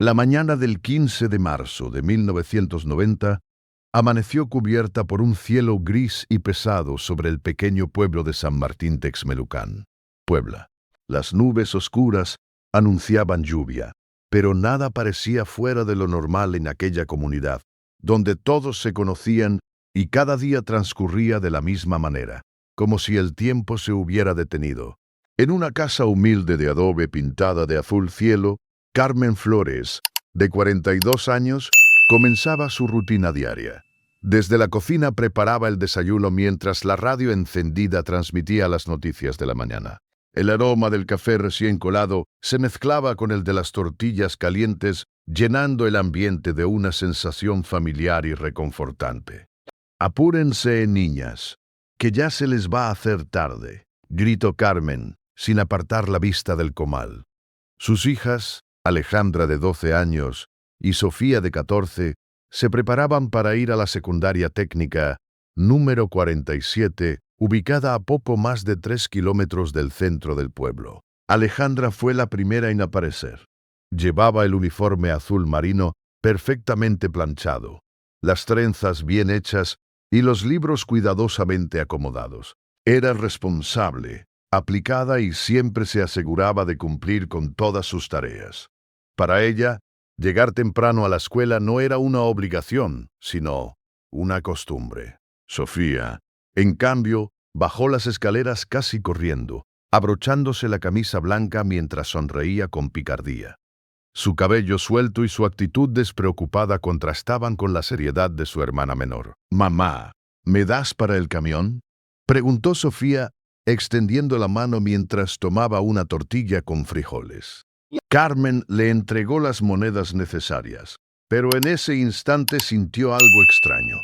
La mañana del 15 de marzo de 1990 amaneció cubierta por un cielo gris y pesado sobre el pequeño pueblo de San Martín Texmelucán, Puebla. Las nubes oscuras anunciaban lluvia, pero nada parecía fuera de lo normal en aquella comunidad, donde todos se conocían y cada día transcurría de la misma manera, como si el tiempo se hubiera detenido. En una casa humilde de adobe pintada de azul cielo, Carmen Flores, de 42 años, comenzaba su rutina diaria. Desde la cocina preparaba el desayuno mientras la radio encendida transmitía las noticias de la mañana. El aroma del café recién colado se mezclaba con el de las tortillas calientes, llenando el ambiente de una sensación familiar y reconfortante. «Apúrense, niñas, que ya se les va a hacer tarde», gritó Carmen, sin apartar la vista del comal. Sus hijas, Alejandra de 12 años y Sofía de 14, se preparaban para ir a la secundaria técnica número 47, ubicada a poco más de 3 kilómetros del centro del pueblo. Alejandra fue la primera en aparecer. Llevaba el uniforme azul marino perfectamente planchado, las trenzas bien hechas y los libros cuidadosamente acomodados. Era responsable, aplicada y siempre se aseguraba de cumplir con todas sus tareas. Para ella, llegar temprano a la escuela no era una obligación, sino una costumbre. Sofía, en cambio, bajó las escaleras casi corriendo, abrochándose la camisa blanca mientras sonreía con picardía. Su cabello suelto y su actitud despreocupada contrastaban con la seriedad de su hermana menor. «Mamá, ¿me das para el camión?», preguntó Sofía, extendiendo la mano mientras tomaba una tortilla con frijoles. Carmen le entregó las monedas necesarias, pero en ese instante sintió algo extraño,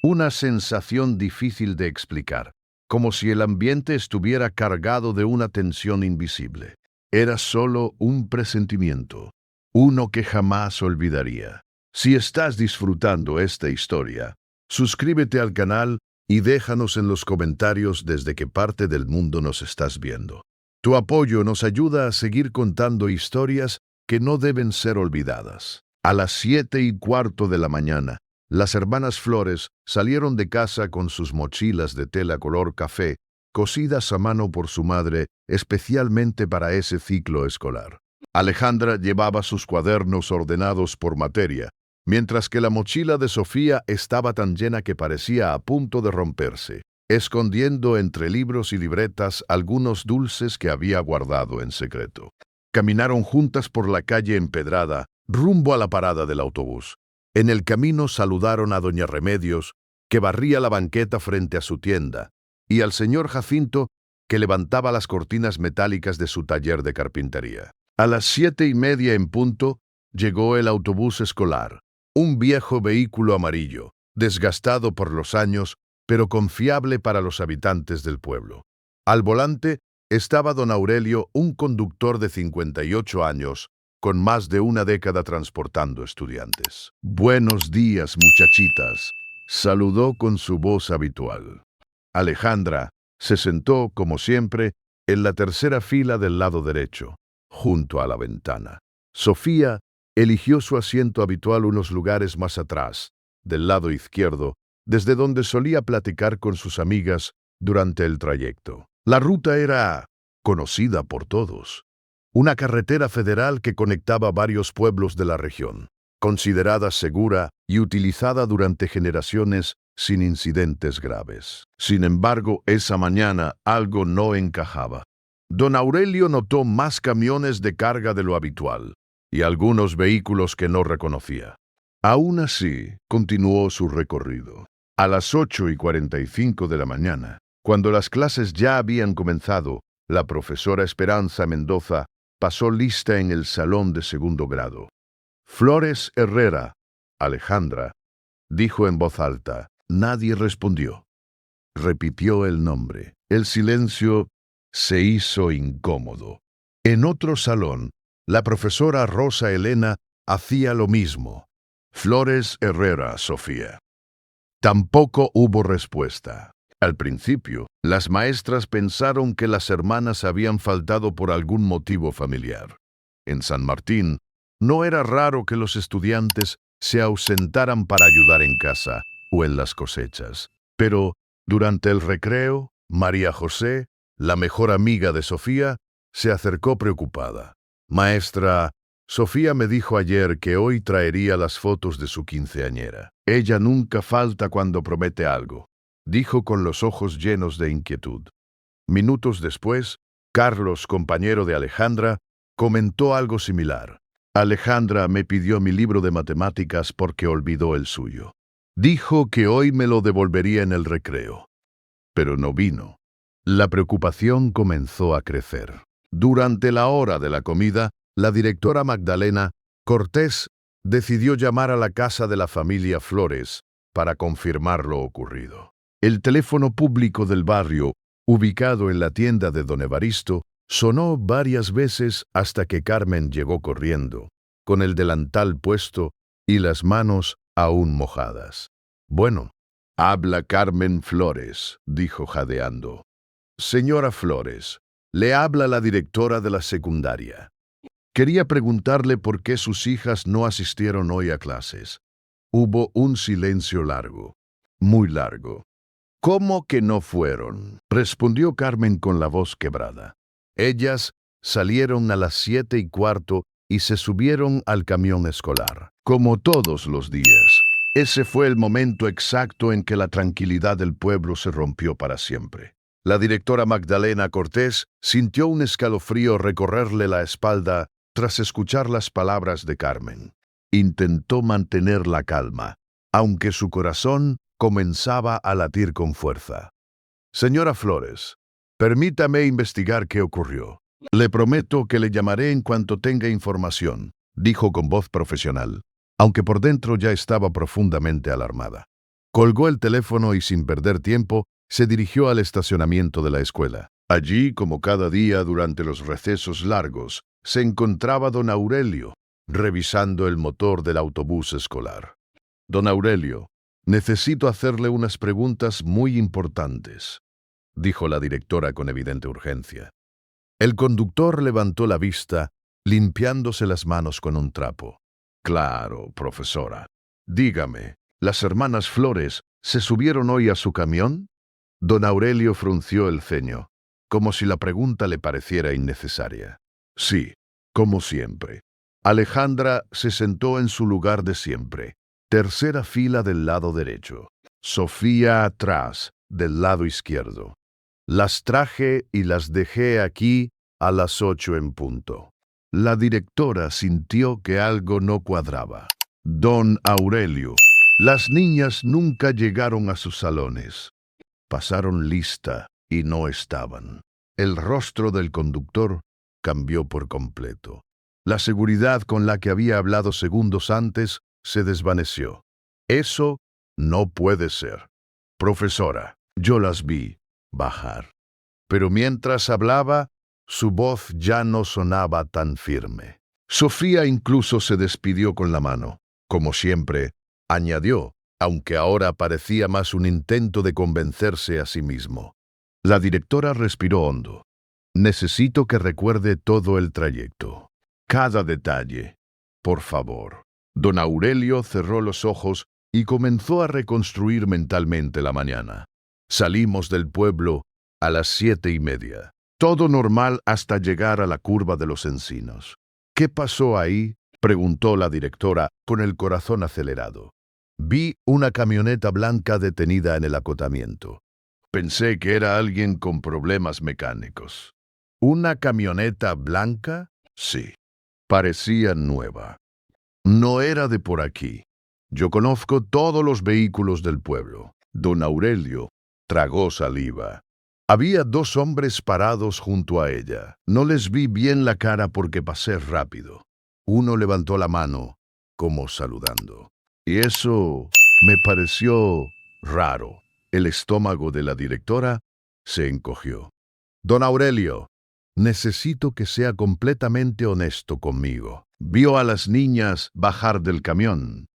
una sensación difícil de explicar, como si el ambiente estuviera cargado de una tensión invisible. Era solo un presentimiento, uno que jamás olvidaría. Si estás disfrutando esta historia, suscríbete al canal y déjanos en los comentarios desde qué parte del mundo nos estás viendo. Tu apoyo nos ayuda a seguir contando historias que no deben ser olvidadas. A las 7:15 de la mañana, las hermanas Flores salieron de casa con sus mochilas de tela color café, cosidas a mano por su madre especialmente para ese ciclo escolar. Alejandra llevaba sus cuadernos ordenados por materia, mientras que la mochila de Sofía estaba tan llena que parecía a punto de romperse, escondiendo entre libros y libretas algunos dulces que había guardado en secreto. Caminaron juntas por la calle empedrada, rumbo a la parada del autobús. En el camino saludaron a doña Remedios, que barría la banqueta frente a su tienda, y al señor Jacinto, que levantaba las cortinas metálicas de su taller de carpintería. A las 7:30 en punto, llegó el autobús escolar, un viejo vehículo amarillo, desgastado por los años, pero confiable para los habitantes del pueblo. Al volante estaba don Aurelio, un conductor de 58 años, con más de una década transportando estudiantes. «Buenos días, muchachitas», saludó con su voz habitual. Alejandra se sentó, como siempre, en la tercera fila del lado derecho, junto a la ventana. Sofía eligió su asiento habitual unos lugares más atrás, del lado izquierdo, desde donde solía platicar con sus amigas durante el trayecto. La ruta era conocida por todos. Una carretera federal que conectaba varios pueblos de la región, considerada segura y utilizada durante generaciones sin incidentes graves. Sin embargo, esa mañana algo no encajaba. Don Aurelio notó más camiones de carga de lo habitual y algunos vehículos que no reconocía. Aún así, continuó su recorrido. A las 8:45 de la mañana, cuando las clases ya habían comenzado, la profesora Esperanza Mendoza pasó lista en el salón de segundo grado. «Flores Herrera, Alejandra», dijo en voz alta. Nadie respondió. Repitió el nombre. El silencio se hizo incómodo. En otro salón, la profesora Rosa Elena hacía lo mismo. «Flores Herrera, Sofía». Tampoco hubo respuesta. Al principio, las maestras pensaron que las hermanas habían faltado por algún motivo familiar. En San Martín, No era raro que los estudiantes se ausentaran para ayudar en casa o en las cosechas. Pero, durante el recreo, María José, la mejor amiga de Sofía, se acercó preocupada. Maestra, Sofía me dijo ayer que hoy traería las fotos de su quinceañera. Ella nunca falta cuando promete algo, dijo con los ojos llenos de inquietud. Minutos después, Carlos, compañero de Alejandra, comentó algo similar. Alejandra me pidió mi libro de matemáticas porque olvidó el suyo. Dijo que hoy me lo devolvería en el recreo, pero no vino. La preocupación comenzó a crecer. Durante la hora de la comida, la directora Magdalena Cortés decidió llamar a la casa de la familia Flores para confirmar lo ocurrido. El teléfono público del barrio, ubicado en la tienda de don Evaristo, sonó varias veces hasta que Carmen llegó corriendo, con el delantal puesto y las manos aún mojadas. Bueno, habla Carmen Flores, dijo jadeando. Señora Flores, le habla la directora de la secundaria. Quería preguntarle por qué sus hijas no asistieron hoy a clases. Hubo un silencio largo, muy largo. ¿Cómo que no fueron?, respondió Carmen con la voz quebrada. Ellas salieron a las 7:15 y se subieron al camión escolar, como todos los días. Ese fue el momento exacto en que la tranquilidad del pueblo se rompió para siempre. La directora Magdalena Cortés sintió un escalofrío recorrerle la espalda tras escuchar las palabras de Carmen. Intentó mantener la calma, aunque su corazón comenzaba a latir con fuerza. Señora Flores, permítame investigar qué ocurrió. Le prometo que le llamaré en cuanto tenga información, dijo con voz profesional, aunque por dentro ya estaba profundamente alarmada. Colgó el teléfono y sin perder tiempo, se dirigió al estacionamiento de la escuela. Allí, como cada día durante los recesos largos, se encontraba don Aurelio, revisando el motor del autobús escolar. Don Aurelio, necesito hacerle unas preguntas muy importantes, dijo la directora con evidente urgencia. El conductor levantó la vista, limpiándose las manos con un trapo. Claro, profesora. Dígame, ¿las hermanas Flores se subieron hoy a su camión? Don Aurelio frunció el ceño, como si la pregunta le pareciera innecesaria. Sí, como siempre. Alejandra se sentó en su lugar de siempre, tercera fila del lado derecho. Sofía atrás, del lado izquierdo. Las traje y las dejé aquí a las 8 en punto. La directora sintió que algo no cuadraba. Don Aurelio, las niñas nunca llegaron a sus salones. Pasaron lista y no estaban. El rostro del conductor cambió por completo. La seguridad con la que había hablado segundos antes se desvaneció. Eso no puede ser. Profesora, yo las vi bajar. Pero mientras hablaba, su voz ya no sonaba tan firme. Sofía incluso se despidió con la mano. Como siempre, añadió, aunque ahora parecía más un intento de convencerse a sí mismo. La directora respiró hondo. Necesito que recuerde todo el trayecto. Cada detalle. Por favor. Don Aurelio cerró los ojos y comenzó a reconstruir mentalmente la mañana. Salimos del pueblo a las 7:30. Todo normal hasta llegar a la curva de los encinos. ¿Qué pasó ahí?, preguntó la directora con el corazón acelerado. Vi una camioneta blanca detenida en el acotamiento. Pensé que era alguien con problemas mecánicos. ¿Una camioneta blanca? Sí. Parecía nueva. No era de por aquí. Yo conozco todos los vehículos del pueblo. Don Aurelio tragó saliva. Había dos hombres parados junto a ella. No les vi bien la cara porque pasé rápido. Uno levantó la mano, como saludando. Y eso me pareció raro. El estómago de la directora se encogió. Don Aurelio, necesito que sea completamente honesto conmigo. Vio a las niñas bajar del camión.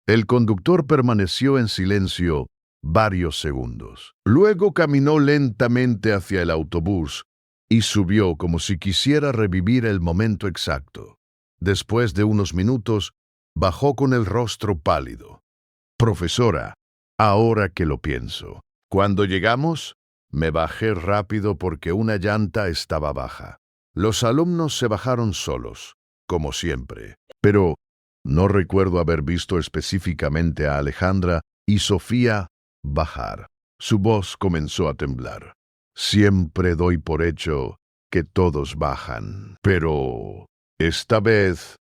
El conductor permaneció en silencio varios segundos. Luego caminó lentamente hacia el autobús y subió como si quisiera revivir el momento exacto. Después de unos minutos, bajó con el rostro pálido. Profesora, ahora que lo pienso, cuando llegamos, me bajé rápido porque una llanta estaba baja. Los alumnos se bajaron solos, como siempre, pero no recuerdo haber visto específicamente a Alejandra y Sofía bajar. Su voz comenzó a temblar. Siempre doy por hecho que todos bajan, pero esta vez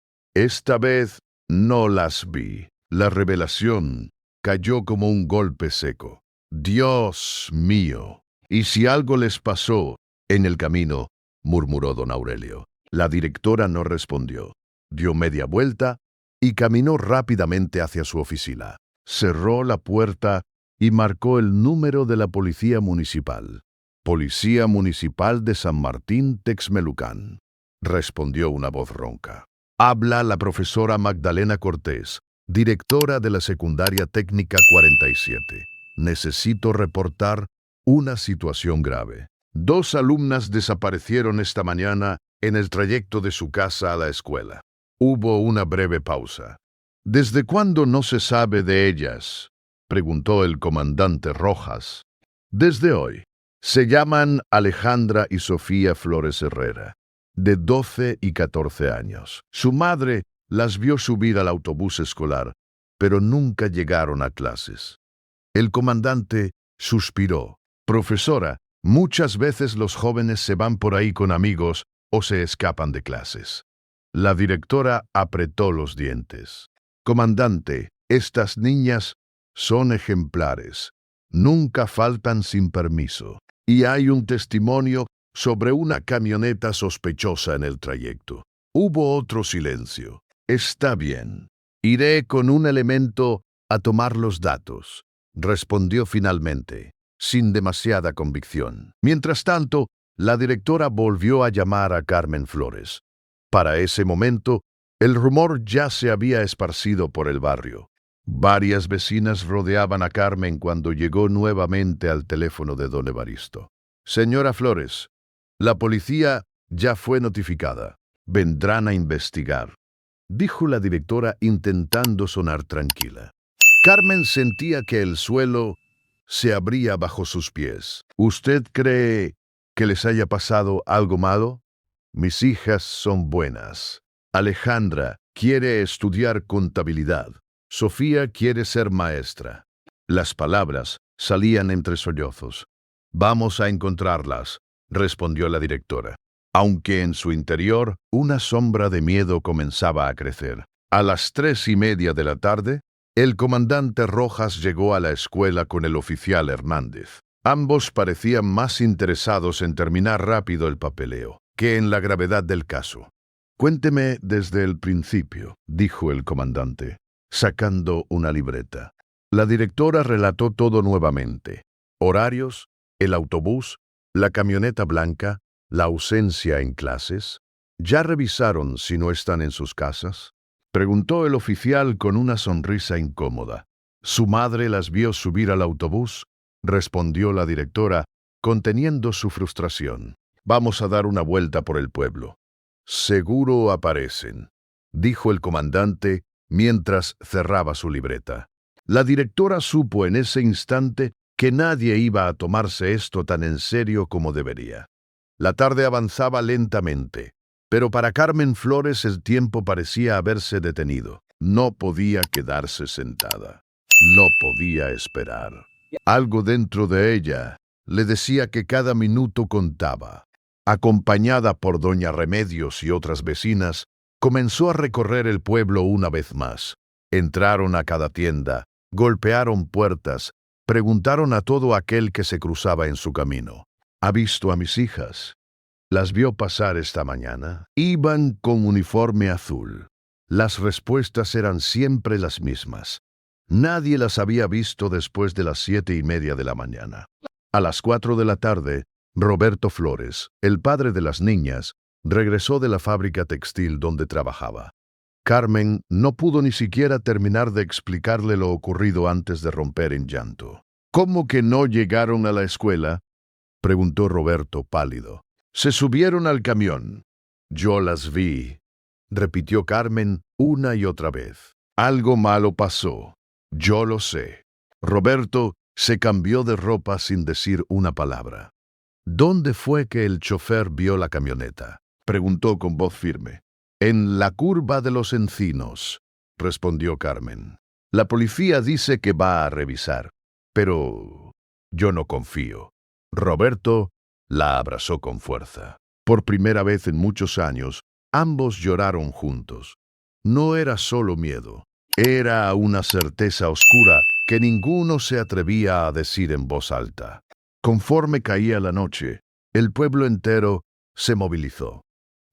no las vi. La revelación cayó como un golpe seco. Dios mío. ¿Y si algo les pasó en el camino?, murmuró don Aurelio. La directora no respondió. Dio media vuelta y caminó rápidamente hacia su oficina. Cerró la puerta y marcó el número de la policía municipal. Policía Municipal de San Martín Texmelucan, respondió una voz ronca. Habla la profesora Magdalena Cortés, directora de la Secundaria Técnica 47. Necesito reportar una situación grave. 2 alumnas desaparecieron esta mañana en el trayecto de su casa a la escuela. Hubo una breve pausa. ¿Desde cuándo no se sabe de ellas?, preguntó el comandante Rojas. Desde hoy. Se llaman Alejandra y Sofía Flores Herrera, de 12 y 14 años. Su madre las vio subir al autobús escolar, pero nunca llegaron a clases. El comandante suspiró. Profesora, muchas veces los jóvenes se van por ahí con amigos o se escapan de clases. La directora apretó los dientes. Comandante, estas niñas son ejemplares. Nunca faltan sin permiso. Y hay un testimonio sobre una camioneta sospechosa en el trayecto. Hubo otro silencio. Está bien. Iré con un elemento a tomar los datos, respondió finalmente, sin demasiada convicción. Mientras tanto, la directora volvió a llamar a Carmen Flores. Para ese momento, el rumor ya se había esparcido por el barrio. Varias vecinas rodeaban a Carmen cuando llegó nuevamente al teléfono de don Evaristo. Señora Flores, la policía ya fue notificada. Vendrán a investigar, dijo la directora intentando sonar tranquila. Carmen sentía que el suelo se abría bajo sus pies. ¿Usted cree que les haya pasado algo malo? Mis hijas son buenas. Alejandra quiere estudiar contabilidad. Sofía quiere ser maestra. Las palabras salían entre sollozos. Vamos a encontrarlas, respondió la directora, aunque en su interior una sombra de miedo comenzaba a crecer. A las 3:30 de la tarde, el comandante Rojas llegó a la escuela con el oficial Hernández. Ambos parecían más interesados en terminar rápido el papeleo que en la gravedad del caso. Cuénteme desde el principio, dijo el comandante, sacando una libreta. La directora relató todo nuevamente. Horarios, el autobús, la camioneta blanca, la ausencia en clases. ¿Ya revisaron si no están en sus casas?, preguntó el oficial con una sonrisa incómoda. ¿Su madre las vio subir al autobús?, respondió la directora, conteniendo su frustración. Vamos a dar una vuelta por el pueblo. Seguro aparecen, dijo el comandante mientras cerraba su libreta. La directora supo en ese instante que nadie iba a tomarse esto tan en serio como debería. La tarde avanzaba lentamente, pero para Carmen Flores el tiempo parecía haberse detenido. No podía quedarse sentada. No podía esperar. Algo dentro de ella le decía que cada minuto contaba. Acompañada por doña Remedios y otras vecinas, comenzó a recorrer el pueblo una vez más. Entraron a cada tienda, golpearon puertas, preguntaron a todo aquel que se cruzaba en su camino. ¿Ha visto a mis hijas? ¿Las vio pasar esta mañana? Iban con uniforme azul. Las respuestas eran siempre las mismas. Nadie las había visto después de las 7:30 de la mañana. A las 4 de la tarde, Roberto Flores, el padre de las niñas, regresó de la fábrica textil donde trabajaba. Carmen no pudo ni siquiera terminar de explicarle lo ocurrido antes de romper en llanto. ¿Cómo que no llegaron a la escuela?, preguntó Roberto pálido. Se subieron al camión. Yo las vi. repitió Carmen una y otra vez. Algo malo pasó. Yo lo sé. Roberto se cambió de ropa sin decir una palabra. ¿Dónde fue que el chofer vio la camioneta?, preguntó con voz firme. En la curva de los encinos, respondió Carmen. La policía dice que va a revisar, pero yo no confío. Roberto la abrazó con fuerza. Por primera vez en muchos años, ambos lloraron juntos. No era solo miedo, era una certeza oscura que ninguno se atrevía a decir en voz alta. Conforme caía la noche, el pueblo entero se movilizó.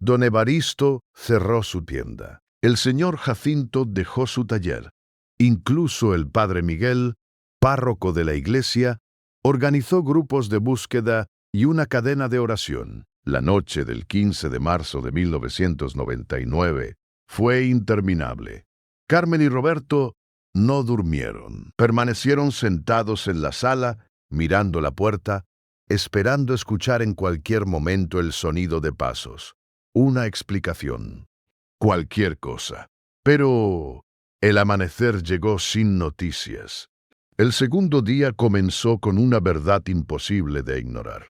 Don Evaristo cerró su tienda. El señor Jacinto dejó su taller. Incluso el padre Miguel, párroco de la iglesia, organizó grupos de búsqueda y una cadena de oración. La noche del 15 de marzo de 1999 fue interminable. Carmen y Roberto no durmieron. Permanecieron sentados en la sala, mirando la puerta, esperando escuchar en cualquier momento el sonido de pasos. Una explicación. Cualquier cosa. Pero el amanecer llegó sin noticias. El segundo día comenzó con una verdad imposible de ignorar.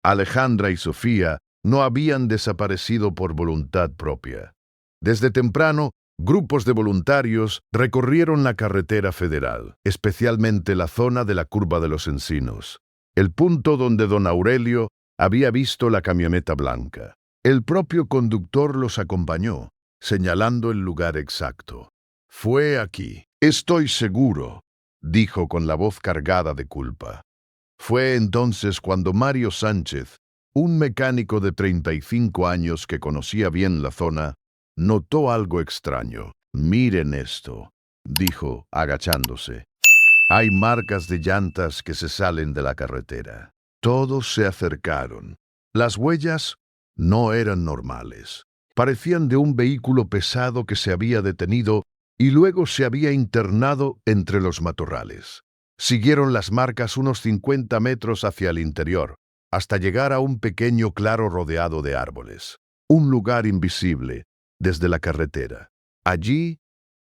Alejandra y Sofía no habían desaparecido por voluntad propia. Desde temprano, grupos de voluntarios recorrieron la carretera federal, especialmente la zona de la curva de los encinos, el punto donde don Aurelio había visto la camioneta blanca. El propio conductor los acompañó, señalando el lugar exacto. Fue aquí. Estoy seguro, dijo con la voz cargada de culpa. Fue entonces cuando Mario Sánchez, un mecánico de 35 años que conocía bien la zona, notó algo extraño. Miren esto, dijo, agachándose. Hay marcas de llantas que se salen de la carretera. Todos se acercaron. Las huellas no eran normales. Parecían de un vehículo pesado que se había detenido y luego se había internado entre los matorrales. Siguieron las marcas unos 50 metros hacia el interior, hasta llegar a un pequeño claro rodeado de árboles. Un lugar invisible desde la carretera. Allí,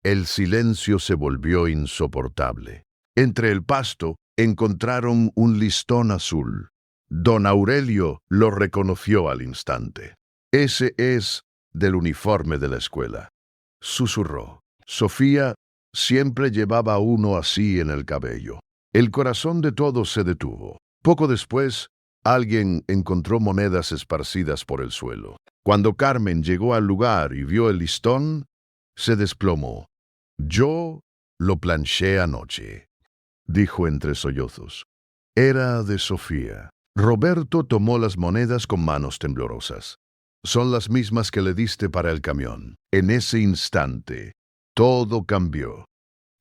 el silencio se volvió insoportable. Entre el pasto encontraron un listón azul. Don Aurelio lo reconoció al instante. Ese es del uniforme de la escuela. Susurró. Sofía siempre llevaba uno así en el cabello. El corazón de todos se detuvo. Poco después, alguien encontró monedas esparcidas por el suelo. Cuando Carmen llegó al lugar y vio el listón, se desplomó. Yo lo planché anoche, dijo entre sollozos. Era de Sofía. Roberto tomó las monedas con manos temblorosas. Son las mismas que le diste para el camión. En ese instante, todo cambió.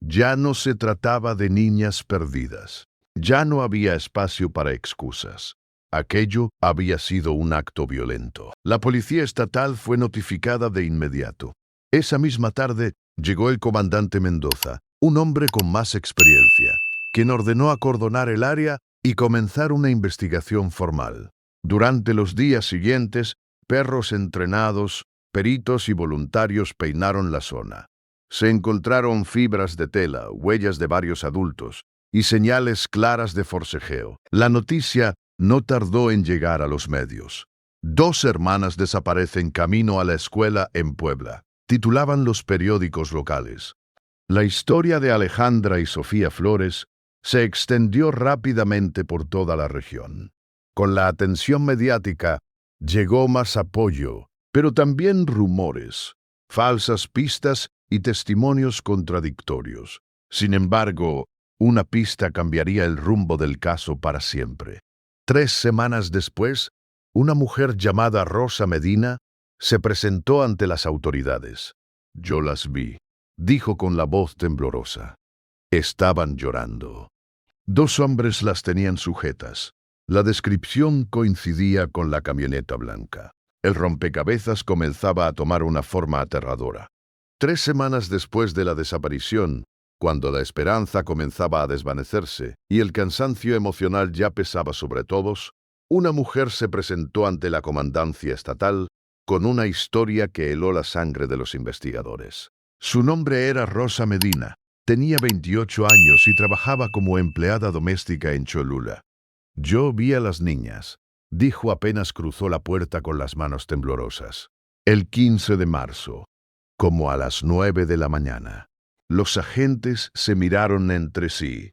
Ya no se trataba de niñas perdidas. Ya no había espacio para excusas. Aquello había sido un acto violento. La policía estatal fue notificada de inmediato. Esa misma tarde llegó el comandante Mendoza, un hombre con más experiencia, quien ordenó acordonar el área y comenzar una investigación formal. Durante los días siguientes, perros entrenados, peritos y voluntarios peinaron la zona. Se encontraron fibras de tela, huellas de varios adultos y señales claras de forcejeo. La noticia no tardó en llegar a los medios. 2 hermanas desaparecen camino a la escuela en Puebla, titulaban los periódicos locales. La historia de Alejandra y Sofía Flores se extendió rápidamente por toda la región. Con la atención mediática llegó más apoyo, pero también rumores, falsas pistas y testimonios contradictorios. Sin embargo, una pista cambiaría el rumbo del caso para siempre. 3 semanas después, una mujer llamada Rosa Medina se presentó ante las autoridades. Yo las vi, dijo con la voz temblorosa. Estaban llorando. 2 hombres las tenían sujetas. La descripción coincidía con la camioneta blanca. El rompecabezas comenzaba a tomar una forma aterradora. 3 semanas después de la desaparición, cuando la esperanza comenzaba a desvanecerse y el cansancio emocional ya pesaba sobre todos, una mujer se presentó ante la comandancia estatal con una historia que heló la sangre de los investigadores. Su nombre era Rosa Medina. Tenía 28 años y trabajaba como empleada doméstica en Cholula. «Yo vi a las niñas», dijo apenas cruzó la puerta con las manos temblorosas. El 15 de marzo, como a las 9 de la mañana. Los agentes se miraron entre sí.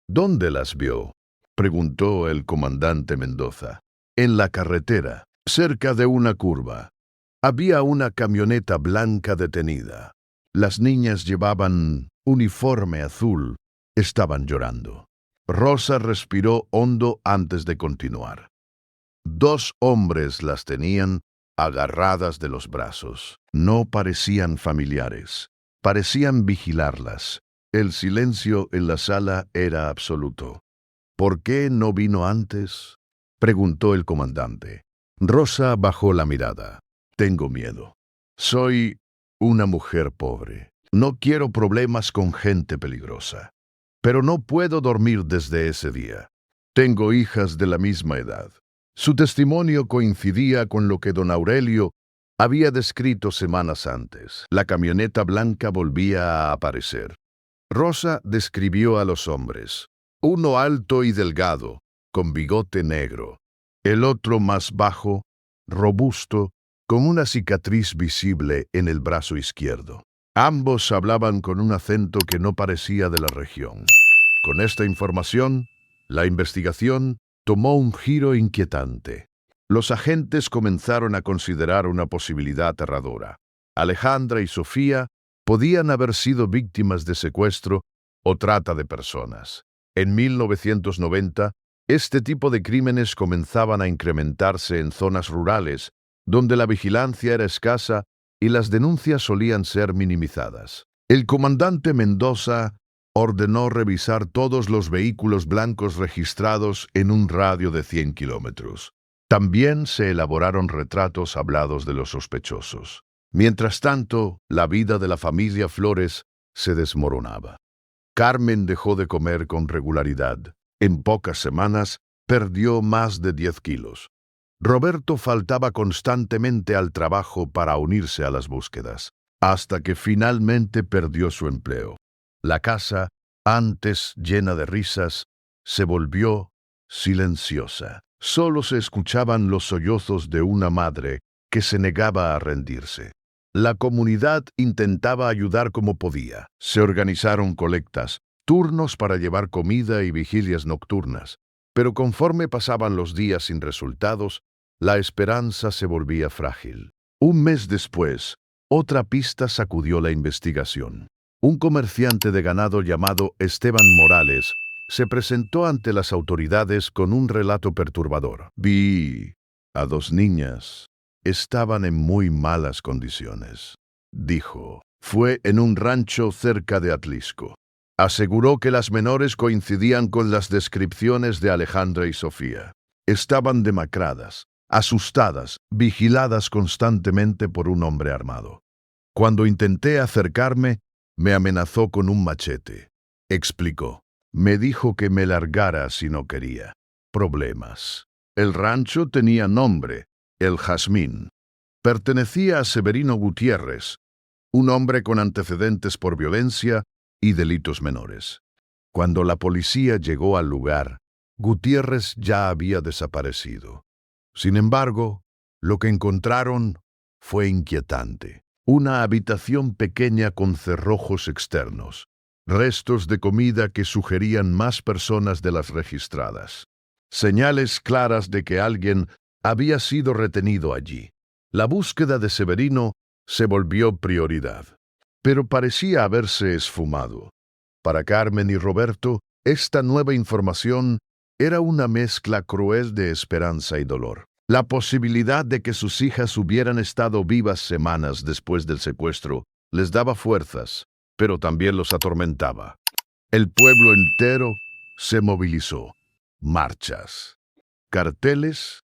«¿Dónde las vio?», preguntó el comandante Mendoza. «En la carretera, cerca de una curva. Había una camioneta blanca detenida. Las niñas llevaban uniforme azul. Estaban llorando». Rosa respiró hondo antes de continuar. 2 hombres las tenían agarradas de los brazos. No parecían familiares. Parecían vigilarlas. El silencio en la sala era absoluto. «¿Por qué no vino antes?», preguntó el comandante. Rosa bajó la mirada. «Tengo miedo. Soy una mujer pobre. No quiero problemas con gente peligrosa. Pero no puedo dormir desde ese día. Tengo hijas de la misma edad». Su testimonio coincidía con lo que don Aurelio había descrito semanas antes. La camioneta blanca volvía a aparecer. Rosa describió a los hombres. Uno alto y delgado, con bigote negro. El otro más bajo, robusto, con una cicatriz visible en el brazo izquierdo. Ambos hablaban con un acento que no parecía de la región. Con esta información, la investigación tomó un giro inquietante. Los agentes comenzaron a considerar una posibilidad aterradora. Alejandra y Sofía podían haber sido víctimas de secuestro o trata de personas. En 1990, este tipo de crímenes comenzaban a incrementarse en zonas rurales, donde la vigilancia era escasa y las denuncias solían ser minimizadas. El comandante Mendoza ordenó revisar todos los vehículos blancos registrados en un radio de 100 kilómetros. También se elaboraron retratos hablados de los sospechosos. Mientras tanto, la vida de la familia Flores se desmoronaba. Carmen dejó de comer con regularidad. En pocas semanas, perdió más de 10 kilos. Roberto faltaba constantemente al trabajo para unirse a las búsquedas, hasta que finalmente perdió su empleo. La casa, antes llena de risas, se volvió silenciosa. Solo se escuchaban los sollozos de una madre que se negaba a rendirse. La comunidad intentaba ayudar como podía. Se organizaron colectas, turnos para llevar comida y vigilias nocturnas. Pero conforme pasaban los días sin resultados, la esperanza se volvía frágil. Un mes después, otra pista sacudió la investigación. Un comerciante de ganado llamado Esteban Morales se presentó ante las autoridades con un relato perturbador. «Vi a 2 niñas. Estaban en muy malas condiciones», dijo. «Fue en un rancho cerca de Atlisco». Aseguró que las menores coincidían con las descripciones de Alejandra y Sofía. Estaban demacradas, asustadas, vigiladas constantemente por un hombre armado. «Cuando intenté acercarme, me amenazó con un machete», explicó. «Me dijo que me largara si no quería. Problemas». El rancho tenía nombre, El Jazmín. Pertenecía a Severino Gutiérrez, un hombre con antecedentes por violencia y delitos menores. Cuando la policía llegó al lugar, Gutiérrez ya había desaparecido. Sin embargo, lo que encontraron fue inquietante. Una habitación pequeña con cerrojos externos, restos de comida que sugerían más personas de las registradas. Señales claras de que alguien había sido retenido allí. La búsqueda de Severino se volvió prioridad, pero parecía haberse esfumado. Para Carmen y Roberto, esta nueva información era una mezcla cruel de esperanza y dolor. La posibilidad de que sus hijas hubieran estado vivas semanas después del secuestro les daba fuerzas, pero también los atormentaba. El pueblo entero se movilizó. Marchas, carteles,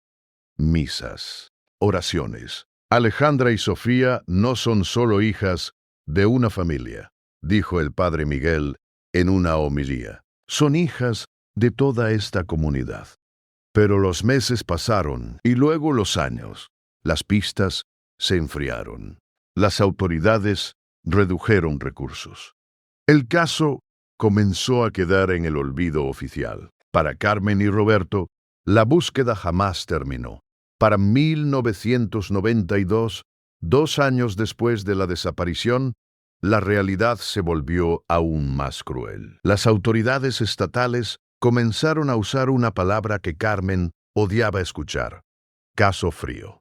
misas, oraciones. «Alejandra y Sofía no son solo hijas de una familia», dijo el padre Miguel en una homilía. «Son hijas de toda esta comunidad». Pero los meses pasaron y luego los años. Las pistas se enfriaron. Las autoridades redujeron recursos. El caso comenzó a quedar en el olvido oficial. Para Carmen y Roberto, la búsqueda jamás terminó. Para 1992, 2 años después de la desaparición, la realidad se volvió aún más cruel. Las autoridades estatales comenzaron a usar una palabra que Carmen odiaba escuchar: caso frío.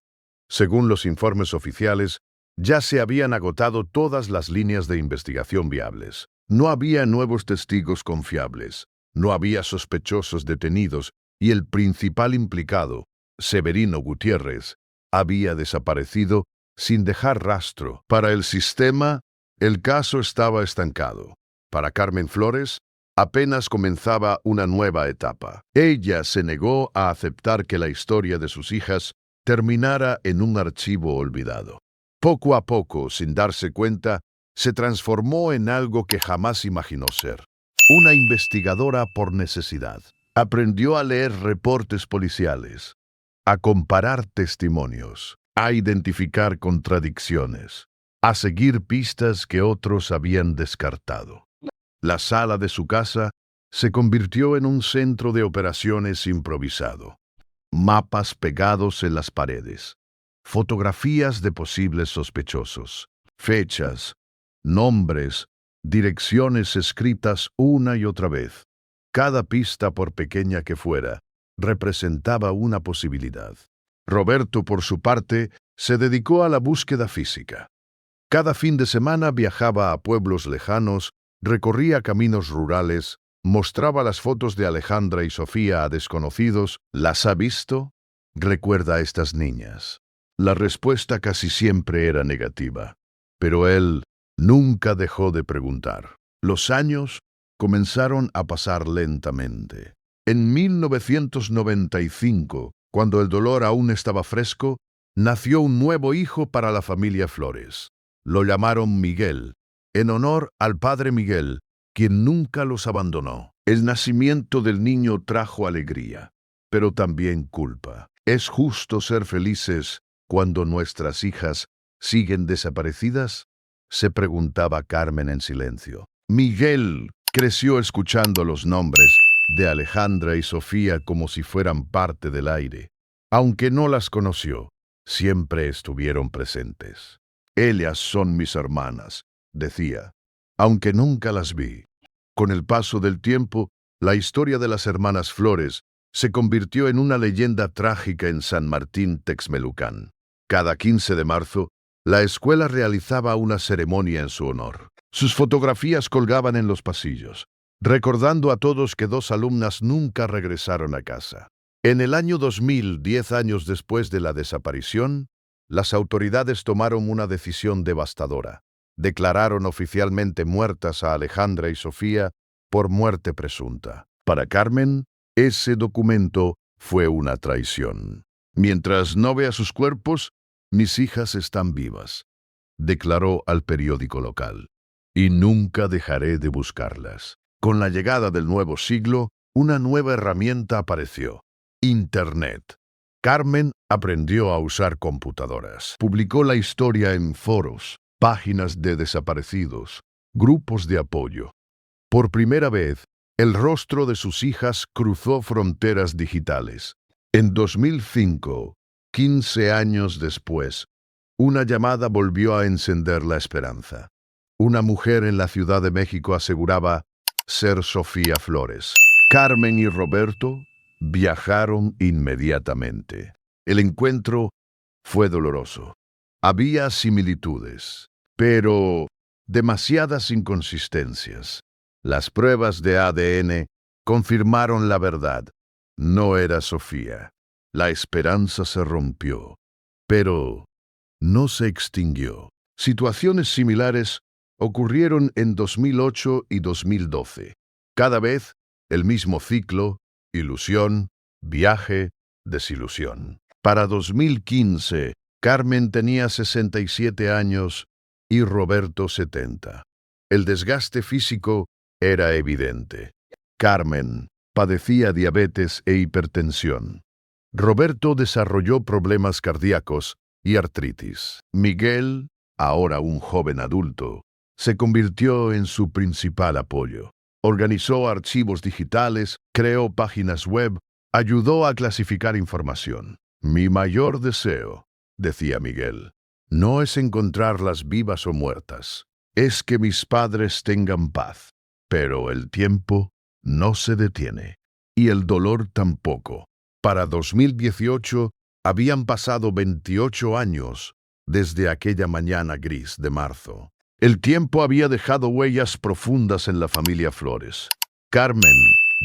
Según los informes oficiales, ya se habían agotado todas las líneas de investigación viables. No había nuevos testigos confiables, no había sospechosos detenidos y el principal implicado, Severino Gutiérrez, había desaparecido sin dejar rastro. Para el sistema, el caso estaba estancado. Para Carmen Flores, apenas comenzaba una nueva etapa. Ella se negó a aceptar que la historia de sus hijas terminara en un archivo olvidado. Poco a poco, sin darse cuenta, se transformó en algo que jamás imaginó ser: una investigadora por necesidad. Aprendió a leer reportes policiales, a comparar testimonios, a identificar contradicciones, a seguir pistas que otros habían descartado. La sala de su casa se convirtió en un centro de operaciones improvisado. Mapas pegados en las paredes, fotografías de posibles sospechosos, fechas, nombres, direcciones escritas una y otra vez. Cada pista, por pequeña que fuera, representaba una posibilidad. Roberto, por su parte, se dedicó a la búsqueda física. Cada fin de semana viajaba a pueblos lejanos, recorría caminos rurales, mostraba las fotos de Alejandra y Sofía a desconocidos. ¿Las ha visto?, recuerda a estas niñas. La respuesta casi siempre era negativa, pero él nunca dejó de preguntar. Los años comenzaron a pasar lentamente. En 1995, cuando el dolor aún estaba fresco, nació un nuevo hijo para la familia Flores. Lo llamaron Miguel, en honor al padre Miguel, quien nunca los abandonó. El nacimiento del niño trajo alegría, pero también culpa. ¿Es justo ser felices cuando nuestras hijas siguen desaparecidas?, se preguntaba Carmen en silencio. Miguel creció escuchando los nombres de Alejandra y Sofía como si fueran parte del aire. Aunque no las conoció, siempre estuvieron presentes. Ellas son mis hermanas, decía, aunque nunca las vi. Con el paso del tiempo, la historia de las hermanas Flores se convirtió en una leyenda trágica en San Martín Texmelucan. Cada 15 de marzo, la escuela realizaba una ceremonia en su honor. Sus fotografías colgaban en los pasillos, recordando a todos que 2 alumnas nunca regresaron a casa. En el año 2000, 10 años después de la desaparición, las autoridades tomaron una decisión devastadora. Declararon oficialmente muertas a Alejandra y Sofía por muerte presunta. Para Carmen, ese documento fue una traición. Mientras no vea sus cuerpos, mis hijas están vivas, declaró al periódico local, y nunca dejaré de buscarlas. Con la llegada del nuevo siglo, una nueva herramienta apareció: Internet. Carmen aprendió a usar computadoras. Publicó la historia en foros, páginas de desaparecidos, grupos de apoyo. Por primera vez, el rostro de sus hijas cruzó fronteras digitales. En 2005, 15 años después, una llamada volvió a encender la esperanza. Una mujer en la Ciudad de México aseguraba ser Sofía Flores. Carmen y Roberto viajaron inmediatamente. El encuentro fue doloroso. Había similitudes, pero demasiadas inconsistencias. Las pruebas de ADN confirmaron la verdad. No era Sofía. La esperanza se rompió, pero no se extinguió. Situaciones similares ocurrieron en 2008 y 2012. Cada vez, el mismo ciclo: ilusión, viaje, desilusión. Para 2015, Carmen tenía 67 años y Roberto 70. El desgaste físico era evidente. Carmen padecía diabetes e hipertensión. Roberto desarrolló problemas cardíacos y artritis. Miguel, ahora un joven adulto, se convirtió en su principal apoyo. Organizó archivos digitales, creó páginas web, ayudó a clasificar información. Mi mayor deseo, decía Miguel, no es encontrarlas vivas o muertas, es que mis padres tengan paz. Pero el tiempo no se detiene, y el dolor tampoco. Para 2018 habían pasado 28 años desde aquella mañana gris de marzo. El tiempo había dejado huellas profundas en la familia Flores. Carmen,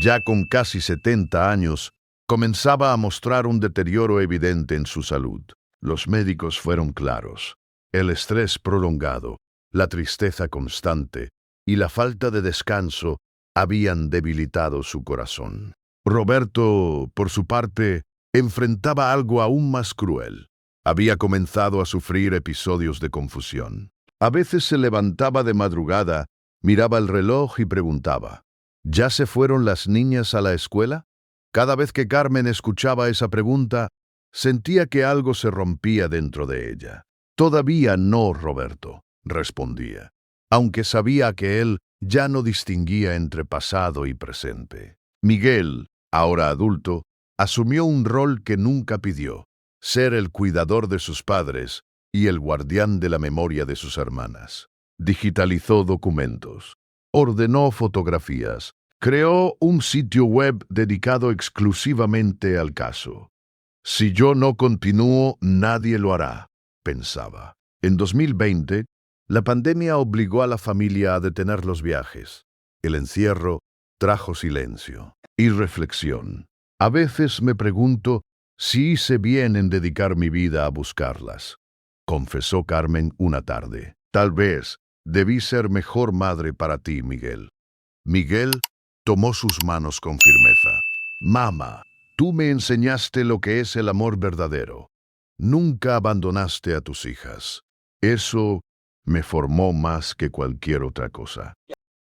ya con casi 70 años, comenzaba a mostrar un deterioro evidente en su salud. Los médicos fueron claros. El estrés prolongado, la tristeza constante y la falta de descanso habían debilitado su corazón. Roberto, por su parte, enfrentaba algo aún más cruel. Había comenzado a sufrir episodios de confusión. A veces se levantaba de madrugada, miraba el reloj y preguntaba, ¿ya se fueron las niñas a la escuela? Cada vez que Carmen escuchaba esa pregunta, sentía que algo se rompía dentro de ella. Todavía no, Roberto, respondía, aunque sabía que él ya no distinguía entre pasado y presente. Miguel, ahora adulto, asumió un rol que nunca pidió, ser el cuidador de sus padres y el guardián de la memoria de sus hermanas. Digitalizó documentos, ordenó fotografías, creó un sitio web dedicado exclusivamente al caso. Si yo no continúo, nadie lo hará, pensaba. En 2020, la pandemia obligó a la familia a detener los viajes. El encierro trajo silencio y reflexión. A veces me pregunto si hice bien en dedicar mi vida a buscarlas, confesó Carmen una tarde. Tal vez debí ser mejor madre para ti, Miguel. Miguel tomó sus manos con firmeza. Mamá, tú me enseñaste lo que es el amor verdadero. Nunca abandonaste a tus hijas. Eso me formó más que cualquier otra cosa.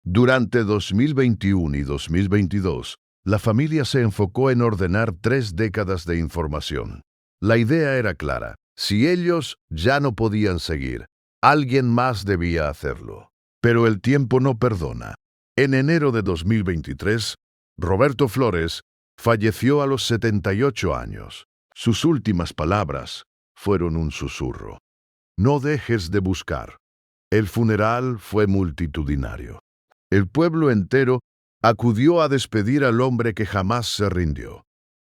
Durante 2021 y 2022, la familia se enfocó en ordenar 3 décadas de información. La idea era clara. Si ellos ya no podían seguir, alguien más debía hacerlo. Pero el tiempo no perdona. En enero de 2023, Roberto Flores falleció a los 78 años. Sus últimas palabras fueron un susurro. No dejes de buscar. El funeral fue multitudinario. El pueblo entero acudió a despedir al hombre que jamás se rindió.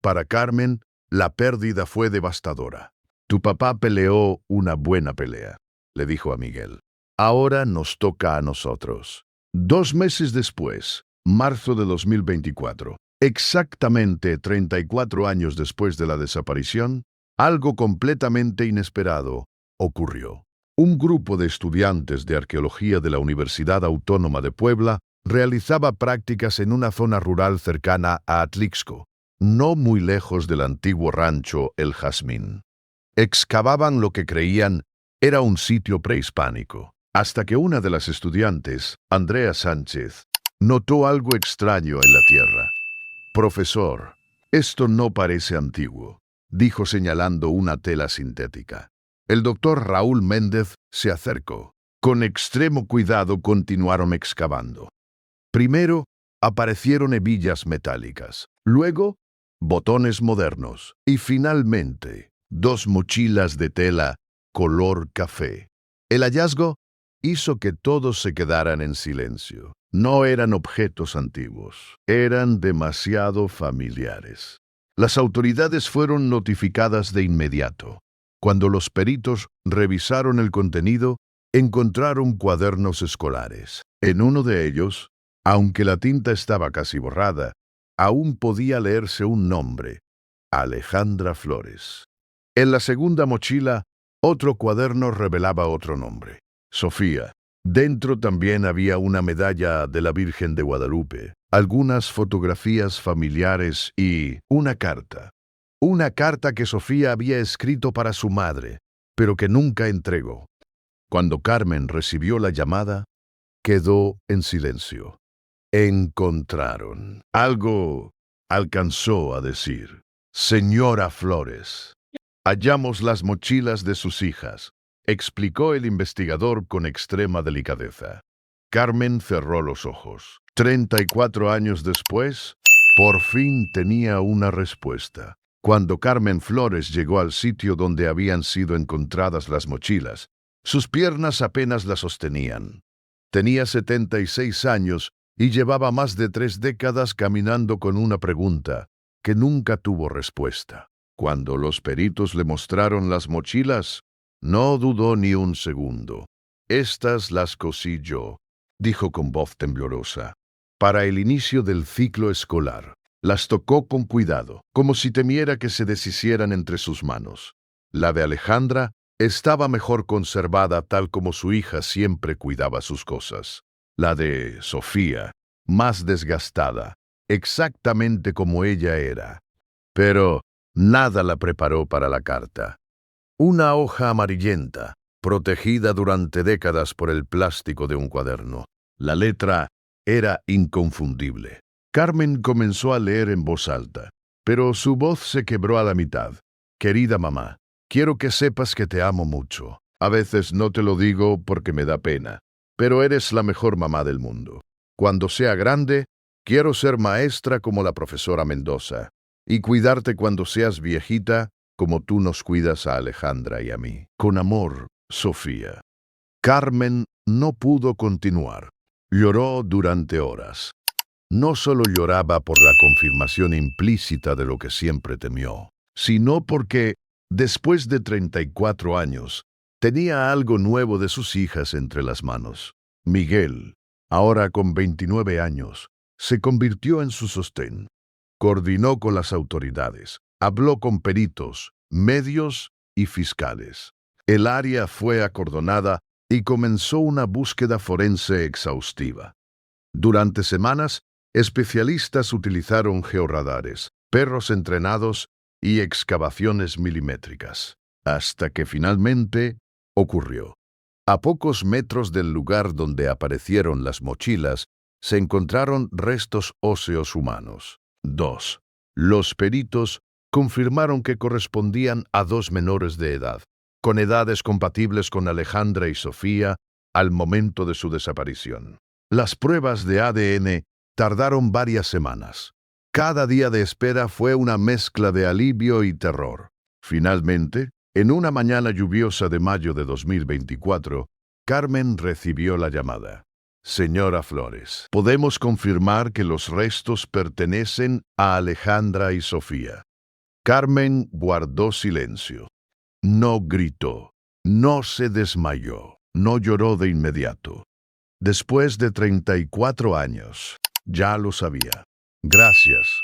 Para Carmen, la pérdida fue devastadora. Tu papá peleó una buena pelea, le dijo a Miguel. Ahora nos toca a nosotros. 2 meses después, marzo de 2024, exactamente 34 años después de la desaparición, algo completamente inesperado ocurrió. Un grupo de estudiantes de arqueología de la Universidad Autónoma de Puebla realizaba prácticas en una zona rural cercana a Atlixco, no muy lejos del antiguo rancho El Jazmín. Excavaban lo que creían era un sitio prehispánico, hasta que una de las estudiantes, Andrea Sánchez, notó algo extraño en la tierra. Profesor, esto no parece antiguo, dijo señalando una tela sintética. El doctor Raúl Méndez se acercó. Con extremo cuidado continuaron excavando. Primero aparecieron hebillas metálicas, luego botones modernos y finalmente 2 mochilas de tela color café. El hallazgo hizo que todos se quedaran en silencio. No eran objetos antiguos, eran demasiado familiares. Las autoridades fueron notificadas de inmediato. Cuando los peritos revisaron el contenido, encontraron cuadernos escolares. En uno de ellos, aunque la tinta estaba casi borrada, aún podía leerse un nombre: Alejandra Flores. En la segunda mochila, otro cuaderno revelaba otro nombre: Sofía. Dentro también había una medalla de la Virgen de Guadalupe, algunas fotografías familiares y una carta. Una carta que Sofía había escrito para su madre, pero que nunca entregó. Cuando Carmen recibió la llamada, quedó en silencio. Encontraron. Algo alcanzó a decir. Señora Flores. Hallamos las mochilas de sus hijas, explicó el investigador con extrema delicadeza. Carmen cerró los ojos. 34 años después, por fin tenía una respuesta. Cuando Carmen Flores llegó al sitio donde habían sido encontradas las mochilas, sus piernas apenas la sostenían. Tenía 76 años y llevaba más de 3 décadas caminando con una pregunta que nunca tuvo respuesta. Cuando los peritos le mostraron las mochilas, no dudó ni un segundo. «Estas las cosí yo», dijo con voz temblorosa, «para el inicio del ciclo escolar». Las tocó con cuidado, como si temiera que se deshicieran entre sus manos. La de Alejandra estaba mejor conservada, tal como su hija siempre cuidaba sus cosas. La de Sofía, más desgastada, exactamente como ella era. Pero nada la preparó para la carta. Una hoja amarillenta, protegida durante décadas por el plástico de un cuaderno. La letra era inconfundible. Carmen comenzó a leer en voz alta, pero su voz se quebró a la mitad. «Querida mamá, quiero que sepas que te amo mucho. A veces no te lo digo porque me da pena, pero eres la mejor mamá del mundo. Cuando sea grande, quiero ser maestra como la profesora Mendoza y cuidarte cuando seas viejita como tú nos cuidas a Alejandra y a mí. Con amor, Sofía». Carmen no pudo continuar. Lloró durante horas. No solo lloraba por la confirmación implícita de lo que siempre temió, sino porque, después de 34 años, tenía algo nuevo de sus hijas entre las manos. Miguel, ahora con 29 años, se convirtió en su sostén. Coordinó con las autoridades, habló con peritos, medios y fiscales. El área fue acordonada y comenzó una búsqueda forense exhaustiva. Durante semanas, especialistas utilizaron georradares, perros entrenados y excavaciones milimétricas, hasta que finalmente ocurrió. A pocos metros del lugar donde aparecieron las mochilas, se encontraron restos óseos humanos. 2. Los peritos confirmaron que correspondían a 2 menores de edad, con edades compatibles con Alejandra y Sofía al momento de su desaparición. Las pruebas de ADN tardaron varias semanas. Cada día de espera fue una mezcla de alivio y terror. Finalmente, en una mañana lluviosa de mayo de 2024, Carmen recibió la llamada. «Señora Flores, podemos confirmar que los restos pertenecen a Alejandra y Sofía». Carmen guardó silencio. No gritó, no se desmayó, no lloró de inmediato. Después de 34 años, ya lo sabía. «Gracias»,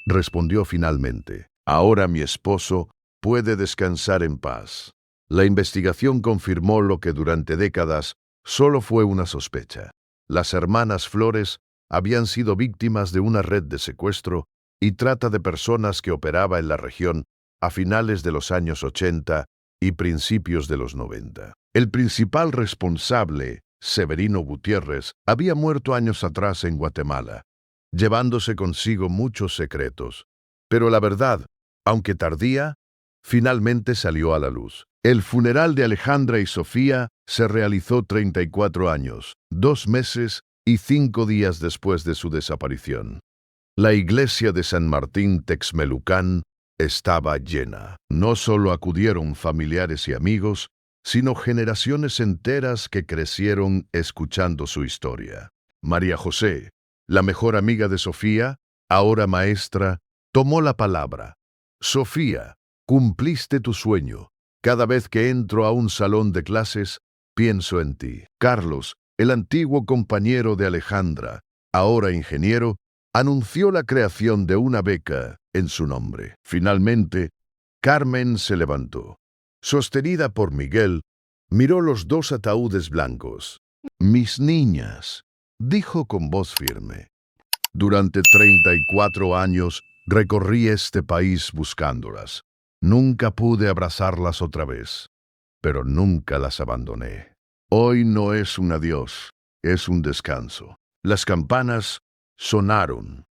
respondió finalmente. «Ahora mi esposo puede descansar en paz». La investigación confirmó lo que durante décadas solo fue una sospecha. Las hermanas Flores habían sido víctimas de una red de secuestro y trata de personas que operaba en la región a finales de los años 80 y principios de los 90. El principal responsable, Severino Gutiérrez, había muerto años atrás en Guatemala, llevándose consigo muchos secretos. Pero la verdad, aunque tardía, finalmente salió a la luz. El funeral de Alejandra y Sofía se realizó 34 años, 2 meses y 5 días después de su desaparición. La iglesia de San Martín Texmelucan estaba llena. No solo acudieron familiares y amigos, sino generaciones enteras que crecieron escuchando su historia. María José, la mejor amiga de Sofía, ahora maestra, tomó la palabra. «Sofía, cumpliste tu sueño. Cada vez que entro a un salón de clases, pienso en ti». Carlos, el antiguo compañero de Alejandra, ahora ingeniero, anunció la creación de una beca en su nombre. Finalmente, Carmen se levantó. Sostenida por Miguel, miró los 2 ataúdes blancos. «Mis niñas», dijo con voz firme. «Durante 34 años recorrí este país buscándolas. Nunca pude abrazarlas otra vez, pero nunca las abandoné. Hoy no es un adiós, es un descanso». Las campanas sonaron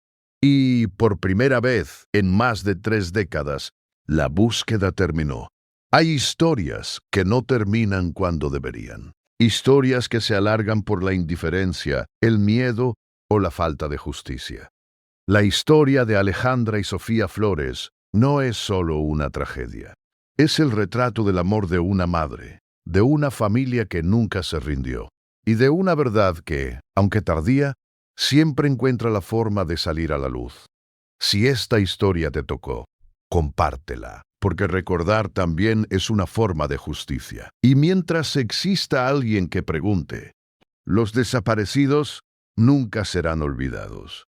y, por primera vez en más de 3 décadas, La búsqueda terminó. Hay historias que no terminan cuando deberían. Historias que se alargan por la indiferencia, el miedo o la falta de justicia. La historia de Alejandra y Sofía Flores no es solo una tragedia. Es el retrato del amor de una madre, de una familia que nunca se rindió, y de una verdad que, aunque tardía, siempre encuentra la forma de salir a la luz. Si esta historia te tocó, compártela, porque recordar también es una forma de justicia. Y mientras exista alguien que pregunte, los desaparecidos nunca serán olvidados.